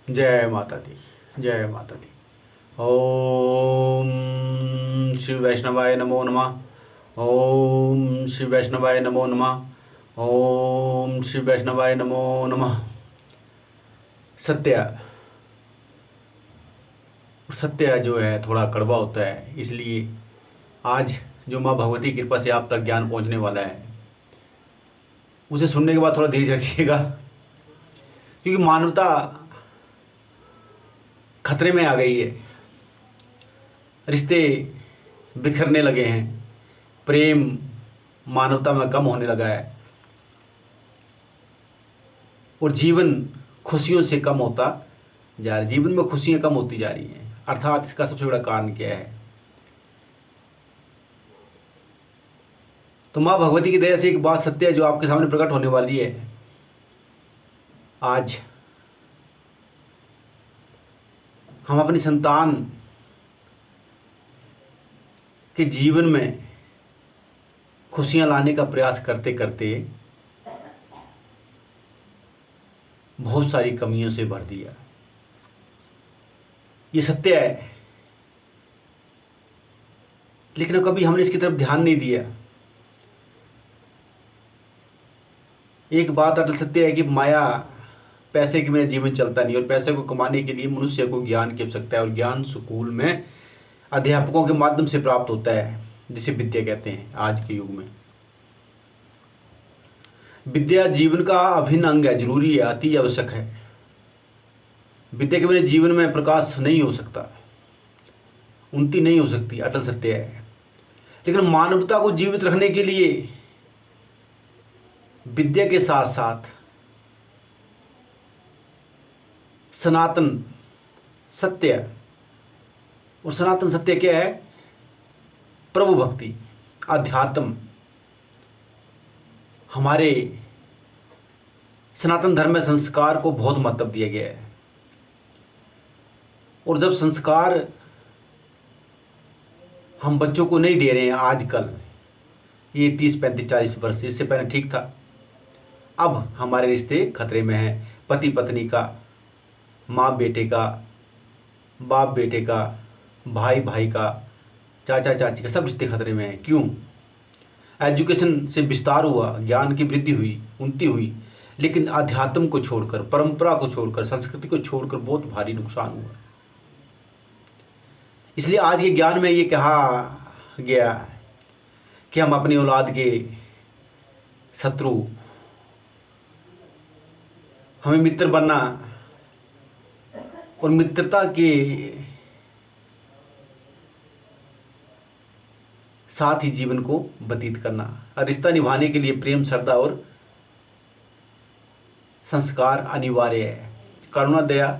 जय माता दी। जय माता दी। ओम श्री वैष्णवाय नमो नमः। ओम श्री वैष्णवाय नमो नमः। ओम श्री वैष्णवाय नमो नमः। सत्य सत्य जो है थोड़ा कड़वा होता है, इसलिए आज जो माँ भगवती की कृपा से आप तक ज्ञान पहुँचने वाला है, उसे सुनने के बाद थोड़ा धीरज रखिएगा, क्योंकि मानवता खतरे में आ गई है। रिश्ते बिखरने लगे हैं, प्रेम मानवता में कम होने लगा है और जीवन खुशियों से कम होता जा रहा है। जीवन में खुशियाँ कम होती जा रही हैं। अर्थात इसका सबसे बड़ा कारण क्या है? तो माँ भगवती की दया से एक बात सत्य है जो आपके सामने प्रकट होने वाली है। आज हम अपनी संतान के जीवन में खुशियां लाने का प्रयास करते करते बहुत सारी कमियों से भर दिया। ये सत्य है, लेकिन कभी हमने इसकी तरफ ध्यान नहीं दिया। एक बात अटल सत्य है कि माया पैसे के बिना जीवन चलता नहीं, और पैसे को कमाने के लिए मनुष्य को ज्ञान की आवश्यकता है, और ज्ञान स्कूल में अध्यापकों के माध्यम से प्राप्त होता है, जिसे विद्या कहते हैं। आज के युग में विद्या जीवन का अभिन्न अंग है, जरूरी है, अति आवश्यक है। विद्या के बिना जीवन में प्रकाश नहीं हो सकता, उन्नति नहीं हो सकती, अटल सत्य है। लेकिन मानवता को जीवित रखने के लिए विद्या के साथ साथ सनातन सत्य, और सनातन सत्य क्या है? प्रभु भक्ति, अध्यात्म। हमारे सनातन धर्म में संस्कार को बहुत महत्व दिया गया है, और जब संस्कार हम बच्चों को नहीं दे रहे हैं आजकल, ये 30, 35, 40 वर्ष, इससे पहले ठीक था, अब हमारे रिश्ते खतरे में हैं। पति पत्नी का, माँ बेटे का, बाप बेटे का, भाई भाई का, चाचा चाची का, सब रिश्ते खतरे में हैं। क्यों? एजुकेशन से विस्तार हुआ, ज्ञान की वृद्धि हुई, उन्नति हुई, लेकिन अध्यात्म को छोड़कर, परंपरा को छोड़कर, संस्कृति को छोड़कर बहुत भारी नुकसान हुआ। इसलिए आज के ज्ञान में ये कहा गया कि हम अपनी औलाद के शत्रु, हमें मित्र बनना और मित्रता के साथ ही जीवन को व्यतीत करना। और रिश्ता निभाने के लिए प्रेम, श्रद्धा और संस्कार अनिवार्य है, करुणा, दया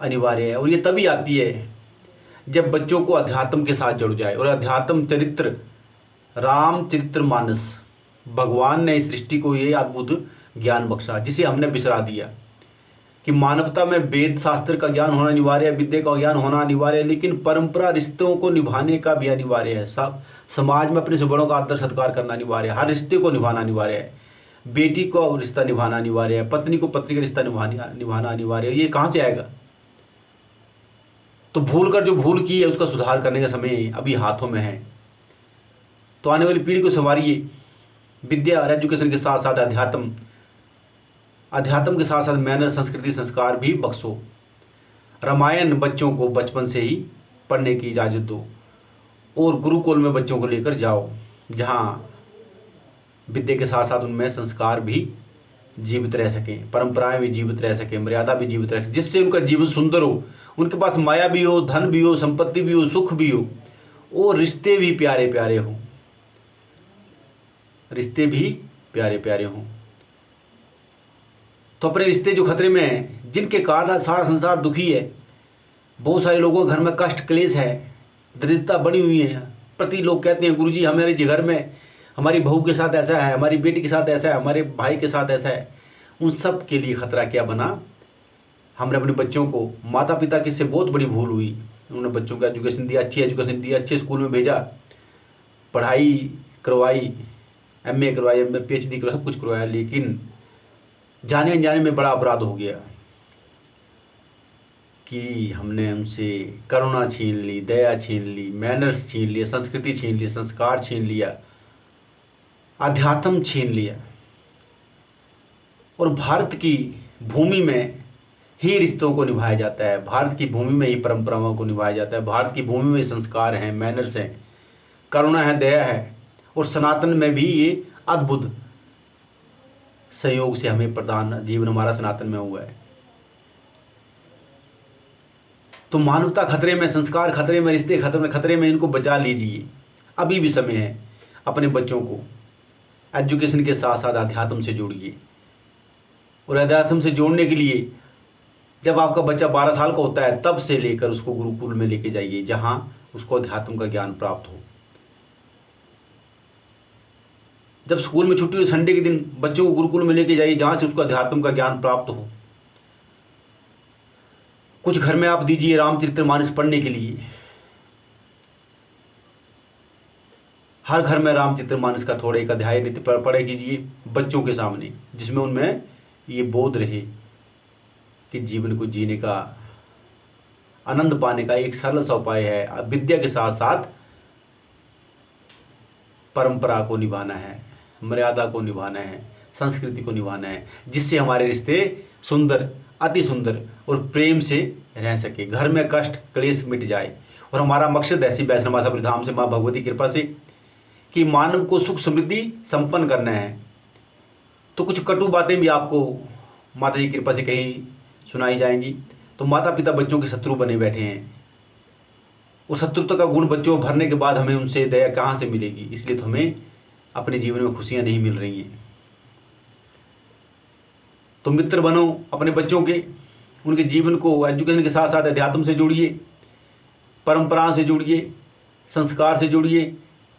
अनिवार्य है। और ये तभी आती है जब बच्चों को अध्यात्म के साथ जुड़ जाए। और अध्यात्म चरित्र, रामचरितमानस, भगवान ने इस सृष्टि को ये अद्भुत ज्ञान बख्शा, जिसे हमने बिसरा दिया। कि मानवता में वेद शास्त्र का ज्ञान होना अनिवार्य है, विद्या का ज्ञान होना अनिवार्य है, लेकिन परंपरा, रिश्तों को निभाने का भी अनिवार्य है। समाज में अपने से बड़ों का आदर सत्कार करना अनिवार्य है, हर रिश्ते को निभाना अनिवार्य है। बेटी को रिश्ता निभाना अनिवार्य है, पत्नी को पत्नी का रिश्ता निभाना अनिवार्य है। ये कहाँ से आएगा? तो भूल कर जो भूल की है उसका सुधार करने का समय अभी हाथों में है। तो आने वाली पीढ़ी को संवारिए, विद्या और एजुकेशन के साथ साथ अध्यात्म के साथ साथ मैनर, संस्कृति, संस्कार भी बख्शो। रामायण बच्चों को बचपन से ही पढ़ने की इजाज़त दो, और गुरुकुल में बच्चों को लेकर जाओ, जहाँ विद्या के साथ साथ उनमें संस्कार भी जीवित रह सकें, परंपराएं भी जीवित रह सकें, मर्यादा भी जीवित रह सकें, जिससे उनका जीवन सुंदर हो, उनके पास माया भी हो, धन भी हो, संपत्ति भी हो, सुख भी हो, और रिश्ते भी प्यारे प्यारे हों, रिश्ते भी प्यारे प्यारे हों। तो अपने रिश्ते जो खतरे में हैं, जिनके कारण सारा संसार दुखी है, बहुत सारे लोगों के घर में कष्ट क्लेश है, दरिद्रता बनी हुई है। प्रति लोग कहते हैं, गुरुजी हमारे घर में हमारी बहू के साथ ऐसा है, हमारी बेटी के साथ ऐसा है, हमारे भाई के साथ ऐसा है। उन सब के लिए खतरा क्या बना? हमने अपने बच्चों को, माता पिता की से बहुत बड़ी भूल हुई, उन्होंने बच्चों को एजुकेशन दिया, अच्छी एजुकेशन दी, अच्छे स्कूल में भेजा, पढ़ाई करवाई, MA करवाई, PhD करवाई, सब कुछ करवाया, लेकिन जाने अनजाने में बड़ा अपराध हो गया। कि हमने उनसे करुणा छीन ली, दया छीन ली, मैनर्स छीन लिए, संस्कृति छीन ली, संस्कार छीन लिया, अध्यात्म छीन लिया। और भारत की भूमि में ही रिश्तों को निभाया जाता है, भारत की भूमि में ही परंपराओं को निभाया जाता है, भारत की भूमि में संस्कार हैं, मैनर्स हैं, करुणा है, दया है। और सनातन में भी ये अद्भुत संयोग से हमें प्रदान जीवन हमारा सनातन में हुआ है। तो मानवता खतरे में, संस्कार खतरे में, रिश्ते खतरे में, इनको बचा लीजिए। अभी भी समय है। अपने बच्चों को एजुकेशन के साथ साथ अध्यात्म से जोड़िए। और अध्यात्म से जोड़ने के लिए जब आपका बच्चा 12 साल का होता है तब से लेकर उसको गुरुकुल में लेके जाइए, जहाँ उसको अध्यात्म का ज्ञान प्राप्त हो। जब स्कूल में छुट्टी हो संडे के दिन बच्चों को गुरुकुल में लेके जाइए, जहाँ से उसको अध्यात्म का ज्ञान प्राप्त हो। कुछ घर में आप दीजिए रामचरितमानस पढ़ने के लिए। हर घर में रामचरितमानस का थोड़ा एक अध्याय नित्य पढ़े कीजिए बच्चों के सामने, जिसमें उनमें ये बोध रहे कि जीवन को जीने का, आनंद पाने का एक सरल सा उपाय है। विद्या के साथ साथ परंपरा को निभाना है, मर्यादा को निभाना है, संस्कृति को निभाना है, जिससे हमारे रिश्ते सुंदर, अति सुंदर और प्रेम से रह सके। घर में कष्ट क्लेश मिट जाए। और हमारा मकसद है श्री वैष्णव माता धाम से माँ भगवती की कृपा से कि मानव को सुख समृद्धि संपन्न करना है। तो कुछ कटु बातें भी आपको माता जी की कृपा से कहीं सुनाई जाएंगी। तो माता पिता बच्चों के शत्रु बने बैठे हैं। उस शत्रुता का गुण बच्चों भरने के बाद हमें उनसे दया कहाँ से मिलेगी? इसलिए तो हमें अपने जीवन में खुशियाँ नहीं मिल रही हैं। तो मित्र बनो अपने बच्चों के, उनके जीवन को एजुकेशन के साथ साथ अध्यात्म से जोड़िए, परंपरा से जोड़िए, संस्कार से जोड़िए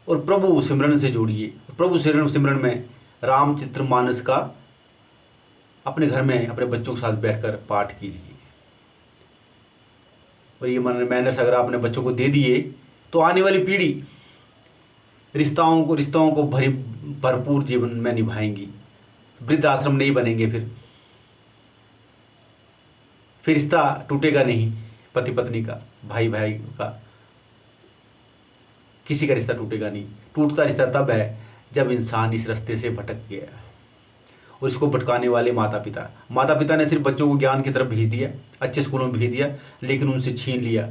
और प्रभु सिमरन से जोड़िए। प्रभु सिमरन में रामचरितमानस का अपने घर में अपने बच्चों के साथ बैठकर पाठ कीजिए। और ये मैनर्स अगर आपने बच्चों को दे दिए तो आने वाली पीढ़ी रिश्तों को भरपूर जीवन में निभाएंगी। वृद्ध आश्रम नहीं बनेंगे, फिर रिश्ता टूटेगा नहीं, पति पत्नी का, भाई भाई का, किसी का रिश्ता टूटेगा नहीं। टूटता रिश्ता तब है जब इंसान इस रास्ते से भटक गया। और इसको भटकाने वाले माता पिता ने सिर्फ बच्चों को ज्ञान की तरफ भेज दिया, अच्छे स्कूलों में भेज दिया, लेकिन उनसे छीन लिया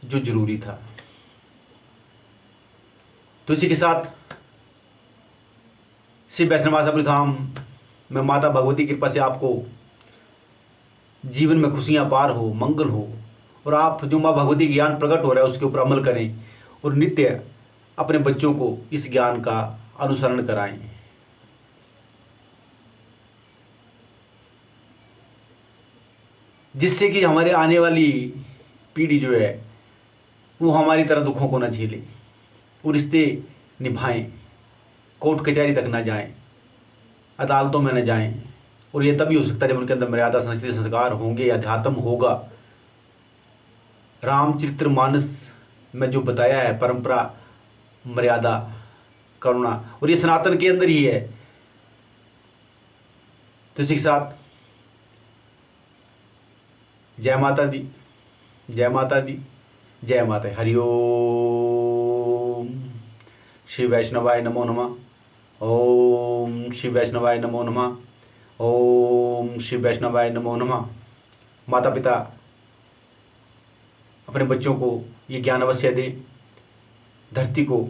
जो जरूरी था। तो इसी के साथ श्री वैष्णव माता धाम में माता भगवती की कृपा से आपको जीवन में खुशियाँ पार हो, मंगल हो। और आप जो माँ भगवती ज्ञान प्रकट हो रहा है उसके ऊपर अमल करें और नित्य अपने बच्चों को इस ज्ञान का अनुसरण कराएं। जिससे कि हमारे आने वाली पीढ़ी जो है वो हमारी तरह दुखों को न झेले और रिश्ते निभाएं, कोर्ट कचहरी तक न जाएं, अदालतों में न जाएं। और ये तभी हो सकता है जब उनके अंदर मर्यादा, संस्कृति, संस्कार होंगे, अध्यात्म होगा। रामचरितमानस में जो बताया है परंपरा, मर्यादा, करुणा, और ये सनातन के अंदर ही है। तो इसी के साथ जय माता दी, जय माता दी, जय माता। हरिओम। श्री वैष्णवाय नमो नमः। ओम श्री वैष्णवाय नमो नमः। ओम श्री वैष्णवाय नमो नमः। माता पिता अपने बच्चों को ये ज्ञान अवश्य दें, धरती को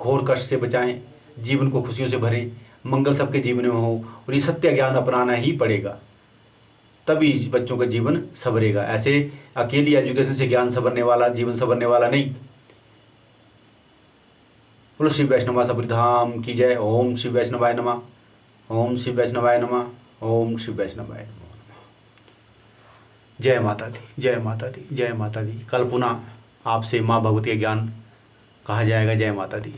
घोर कष्ट से बचाएं, जीवन को खुशियों से भरें, मंगल सबके जीवन में हो। और ये सत्य ज्ञान अपनाना ही पड़ेगा, तभी बच्चों का जीवन संवरेगा। ऐसे अकेली एजुकेशन से ज्ञान संवरने वाला, जीवन संवरने वाला नहीं। बोलो श्री वैष्णव माता धाम की जय। ओम श्री वैष्णवाय नमः। ओम श्री वैष्णवाय नमः। ओम श्री वैष्णवाय नमः। जय माता दी, जय माता दी, जय माता दी। कल पुनः आपसे माँ भगवती का ज्ञान कहा जाएगा। जय माता दी।